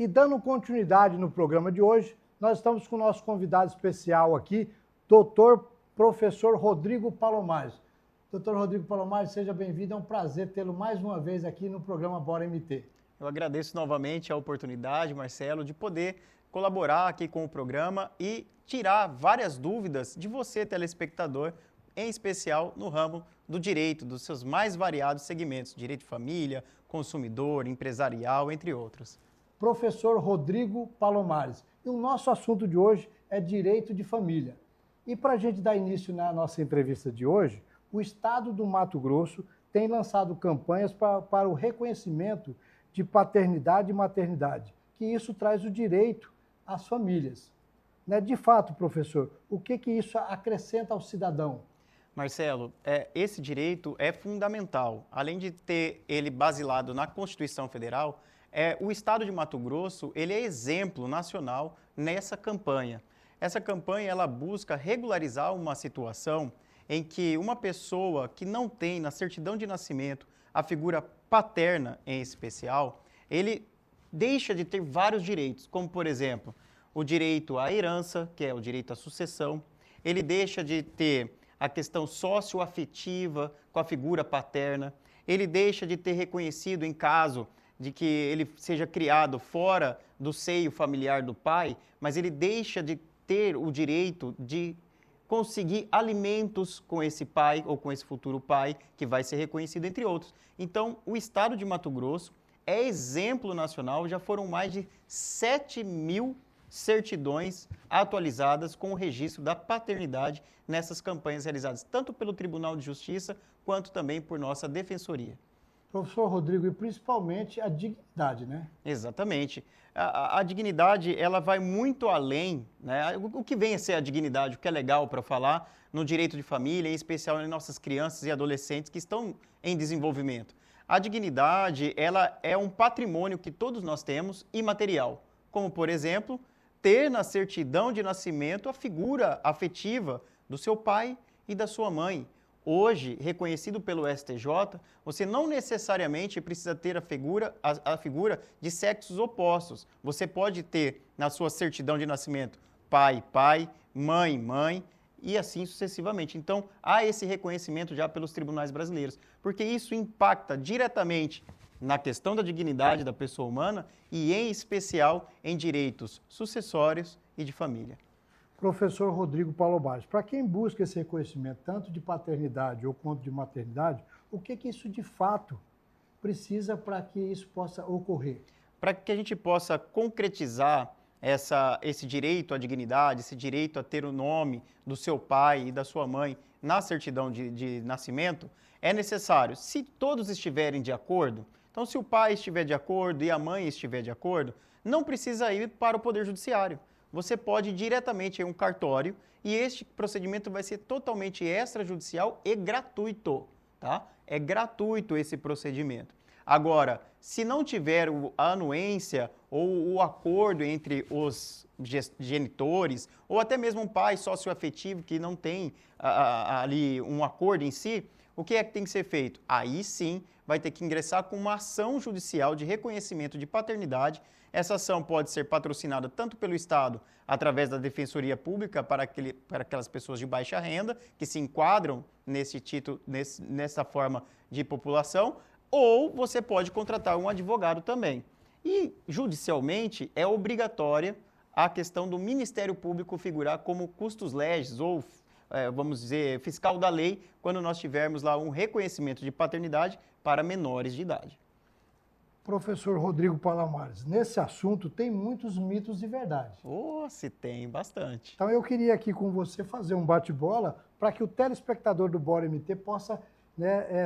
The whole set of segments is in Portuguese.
E dando continuidade no programa de hoje, nós estamos com o nosso convidado especial aqui, doutor professor Rodrigo Palomares. Doutor Rodrigo Palomares, seja bem-vindo, é um prazer tê-lo mais uma vez aqui no programa Bora MT. Eu agradeço novamente a oportunidade, Marcelo, de poder colaborar aqui com o programa e tirar várias dúvidas de você, telespectador, em especial no ramo do direito, dos seus mais variados segmentos, direito de família, consumidor, empresarial, entre outros. Professor Rodrigo Palomares. E o nosso assunto de hoje é direito de família. E para a gente dar início na nossa entrevista de hoje, o Estado do Mato Grosso tem lançado campanhas para o reconhecimento de paternidade e maternidade, que isso traz o direito às famílias. Né? De fato, professor, o que isso acrescenta ao cidadão? Marcelo, esse direito é fundamental. Além de ter ele basilado na Constituição Federal, o Estado de Mato Grosso ele é exemplo nacional nessa campanha. Essa campanha ela busca regularizar uma situação em que uma pessoa que não tem na certidão de nascimento a figura paterna em especial, ele deixa de ter vários direitos, como por exemplo, o direito à herança, que é o direito à sucessão, ele deixa de ter a questão socioafetiva com a figura paterna, ele deixa de ter reconhecido em caso de que ele seja criado fora do seio familiar do pai, mas ele deixa de ter o direito de conseguir alimentos com esse pai ou com esse futuro pai, que vai ser reconhecido, entre outros. Então, o Estado de Mato Grosso é exemplo nacional, já foram mais de 7.000 certidões atualizadas com o registro da paternidade nessas campanhas realizadas, tanto pelo Tribunal de Justiça, quanto também por nossa Defensoria. Professor Rodrigo, e principalmente a dignidade, né? Exatamente. A dignidade, ela vai muito além, né? O que vem a ser a dignidade, o que é legal para falar no direito de família, em especial em nossas crianças e adolescentes que estão em desenvolvimento. A dignidade, ela é um patrimônio que todos nós temos imaterial, como, por exemplo, ter na certidão de nascimento a figura afetiva do seu pai e da sua mãe. Hoje, reconhecido pelo STJ, você não necessariamente precisa ter a figura de sexos opostos. Você pode ter na sua certidão de nascimento pai, pai, mãe, mãe e assim sucessivamente. Então, há esse reconhecimento já pelos tribunais brasileiros, porque isso impacta diretamente na questão da dignidade da pessoa humana e, em especial, em direitos sucessórios e de família. Professor Rodrigo Palomares, para quem busca esse reconhecimento, tanto de paternidade ou quanto de maternidade, o que isso de fato precisa para que isso possa ocorrer? Para que a gente possa concretizar esse direito à dignidade, esse direito a ter o nome do seu pai e da sua mãe na certidão de nascimento, é necessário, se todos estiverem de acordo, então se o pai estiver de acordo e a mãe estiver de acordo, não precisa ir para o Poder Judiciário. Você pode ir diretamente em um cartório e este procedimento vai ser totalmente extrajudicial e gratuito, tá? É gratuito esse procedimento. Agora, se não tiver a anuência ou o acordo entre os genitores, ou até mesmo um pai socioafetivo que não tem ali um acordo em si, o que é que tem que ser feito? Aí sim vai ter que ingressar com uma ação judicial de reconhecimento de paternidade. Essa ação pode ser patrocinada tanto pelo Estado, através da Defensoria Pública para aquelas pessoas de baixa renda, que se enquadram nesse título, nessa forma de população, ou você pode contratar um advogado também. E, judicialmente, é obrigatória a questão do Ministério Público figurar como custos legis ou, vamos dizer, fiscal da lei, quando nós tivermos lá um reconhecimento de paternidade para menores de idade. Professor Rodrigo Palomares, nesse assunto tem muitos mitos e verdade. Se tem, bastante. Então eu queria aqui com você fazer um bate-bola para que o telespectador do Bora MT possa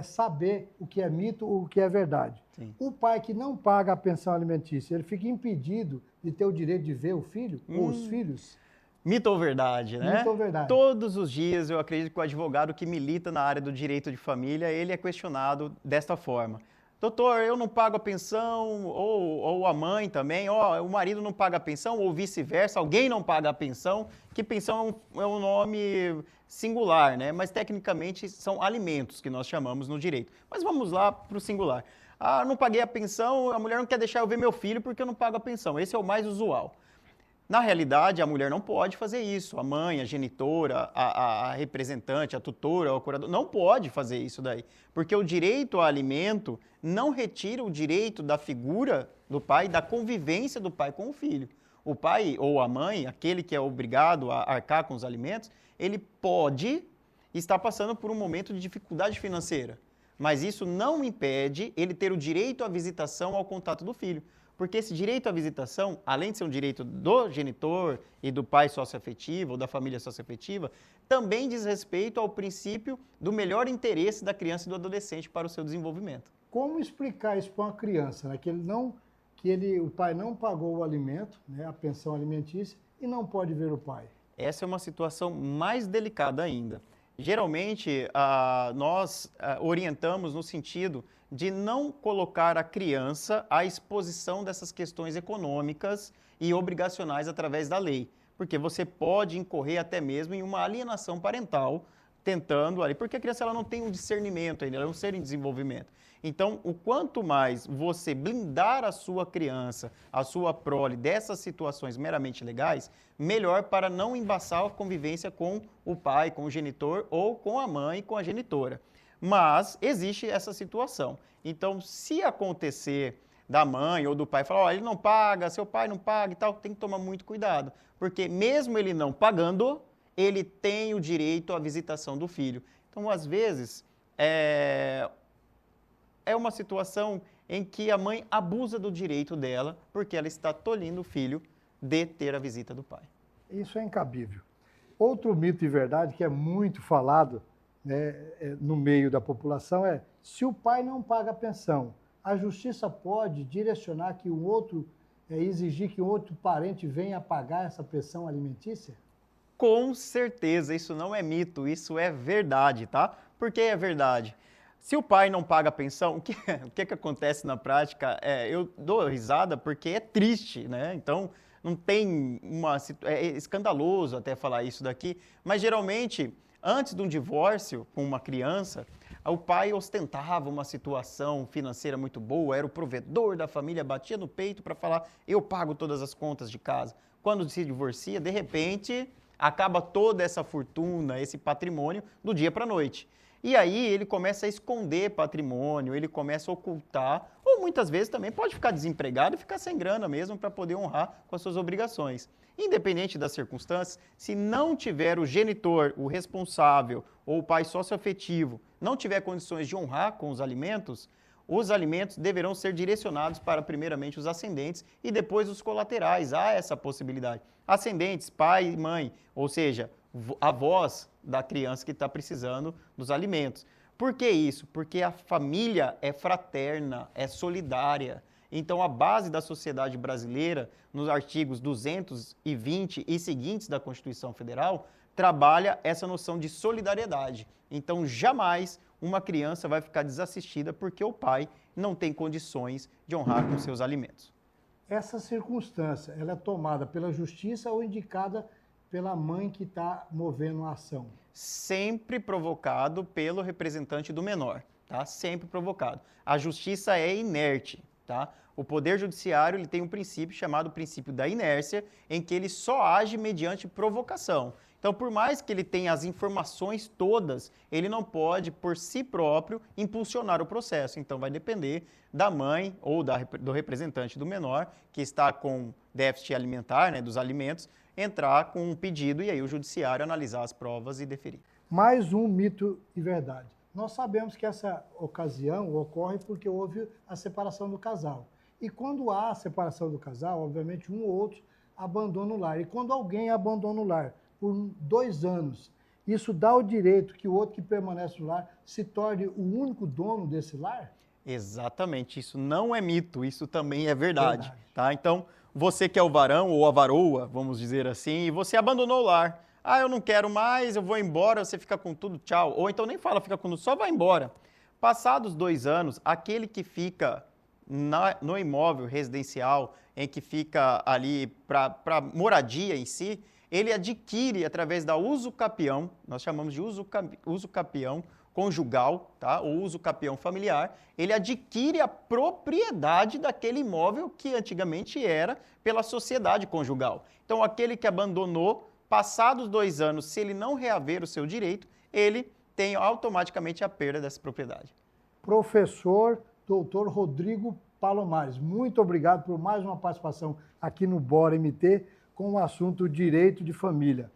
saber o que é mito ou o que é verdade. Sim. O pai que não paga a pensão alimentícia, ele fica impedido de ter o direito de ver o filho ou os filhos? Mito ou verdade, né? Mito ou verdade. Todos os dias eu acredito que o advogado que milita na área do direito de família, ele é questionado desta forma. Doutor, eu não pago a pensão, ou a mãe também, o marido não paga a pensão, ou vice-versa, alguém não paga a pensão, que pensão é um nome singular, né? Mas tecnicamente são alimentos que nós chamamos no direito. Mas vamos lá para o singular. Ah, não paguei a pensão, a mulher não quer deixar eu ver meu filho porque eu não pago a pensão. Esse é o mais usual. Na realidade, a mulher não pode fazer isso. A mãe, a genitora, a representante, a tutora, o curador, não pode fazer isso daí. Porque o direito ao alimento não retira o direito da figura do pai, da convivência do pai com o filho. O pai ou a mãe, aquele que é obrigado a arcar com os alimentos, ele pode estar passando por um momento de dificuldade financeira. Mas isso não impede ele ter o direito à visitação ao contato do filho. Porque esse direito à visitação, além de ser um direito do genitor e do pai socioafetivo ou da família socioafetiva, também diz respeito ao princípio do melhor interesse da criança e do adolescente para o seu desenvolvimento. Como explicar isso para uma criança, né? O pai não pagou o alimento, né, a pensão alimentícia, e não pode ver o pai? Essa é uma situação mais delicada ainda. Geralmente, nós orientamos no sentido de não colocar a criança à exposição dessas questões econômicas e obrigacionais através da lei, porque você pode incorrer até mesmo em uma alienação parental, tentando ali, porque a criança ela não tem um discernimento ainda, ela é um ser em desenvolvimento. Então, o quanto mais você blindar a sua criança, a sua prole dessas situações meramente legais, melhor para não embaçar a convivência com o pai, com o genitor ou com a mãe, com a genitora. Mas existe essa situação. Então, se acontecer da mãe ou do pai falar, ele não paga, seu pai não paga e tal, tem que tomar muito cuidado. Porque mesmo ele não pagando, ele tem o direito à visitação do filho. Então, às vezes, é uma situação em que a mãe abusa do direito dela porque ela está tolhindo o filho de ter a visita do pai. Isso é incabível. Outro mito e verdade que é muito falado, né, no meio da população é: se o pai não paga a pensão, a justiça pode direcionar que exigir que um outro parente venha pagar essa pensão alimentícia? Com certeza, isso não é mito, isso é verdade, tá? Por que é verdade? Se o pai não paga a pensão, o que acontece na prática? Eu dou risada porque é triste, né? Então, não tem é escandaloso até falar isso daqui, mas geralmente, antes de um divórcio com uma criança, o pai ostentava uma situação financeira muito boa, era o provedor da família, batia no peito para falar, eu pago todas as contas de casa. Quando se divorcia, de repente, acaba toda essa fortuna, esse patrimônio, do dia para a noite. E aí ele começa a esconder patrimônio, ele começa a ocultar, ou muitas vezes também pode ficar desempregado e ficar sem grana mesmo para poder honrar com as suas obrigações. Independente das circunstâncias, se não tiver o genitor, o responsável ou o pai socioafetivo, não tiver condições de honrar com os alimentos deverão ser direcionados para primeiramente os ascendentes e depois os colaterais. Há essa possibilidade. Ascendentes, pai e mãe, ou seja, avós da criança que está precisando dos alimentos. Por que isso? Porque a família é fraterna, é solidária. Então, a base da sociedade brasileira, nos artigos 220 e seguintes da Constituição Federal, trabalha essa noção de solidariedade. Então, jamais uma criança vai ficar desassistida porque o pai não tem condições de honrar com seus alimentos. Essa circunstância, ela é tomada pela justiça ou indicada pela mãe que está movendo a ação? Sempre provocado pelo representante do menor, tá? Sempre provocado. A justiça é inerte, tá? O Poder Judiciário ele tem um princípio chamado princípio da inércia, em que ele só age mediante provocação. Então, por mais que ele tenha as informações todas, ele não pode, por si próprio, impulsionar o processo. Então, vai depender da mãe ou do representante do menor, que está com déficit alimentar, né, dos alimentos, entrar com um pedido e aí o judiciário analisar as provas e deferir. Mais um mito e verdade. Nós sabemos que essa ocasião ocorre porque houve a separação do casal. E quando há a separação do casal, obviamente um ou outro abandona o lar. E quando alguém abandona o lar por 2 anos, isso dá o direito que o outro que permanece no lar se torne o único dono desse lar? Exatamente, isso não é mito, isso também é verdade. Tá? Então, você que é o varão ou a varoa, vamos dizer assim, e você abandonou o lar. Ah, eu não quero mais, eu vou embora, você fica com tudo, tchau. Ou então nem fala, fica com tudo, só vai embora. Passados 2 anos, aquele que fica no imóvel residencial, em que fica ali para moradia em si, ele adquire através da uso capião, nós chamamos de uso capião, conjugal, tá? Ou uso capião familiar, ele adquire a propriedade daquele imóvel que antigamente era pela sociedade conjugal. Então, aquele que abandonou, passados 2 anos, se ele não reaver o seu direito, ele tem automaticamente a perda dessa propriedade. Professor Dr. Rodrigo Palomares, muito obrigado por mais uma participação aqui no Bora MT com o assunto Direito de Família.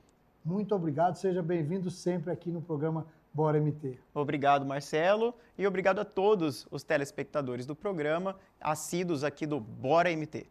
Muito obrigado, seja bem-vindo sempre aqui no programa Bora MT. Obrigado, Marcelo, e obrigado a todos os telespectadores do programa, assíduos aqui do Bora MT.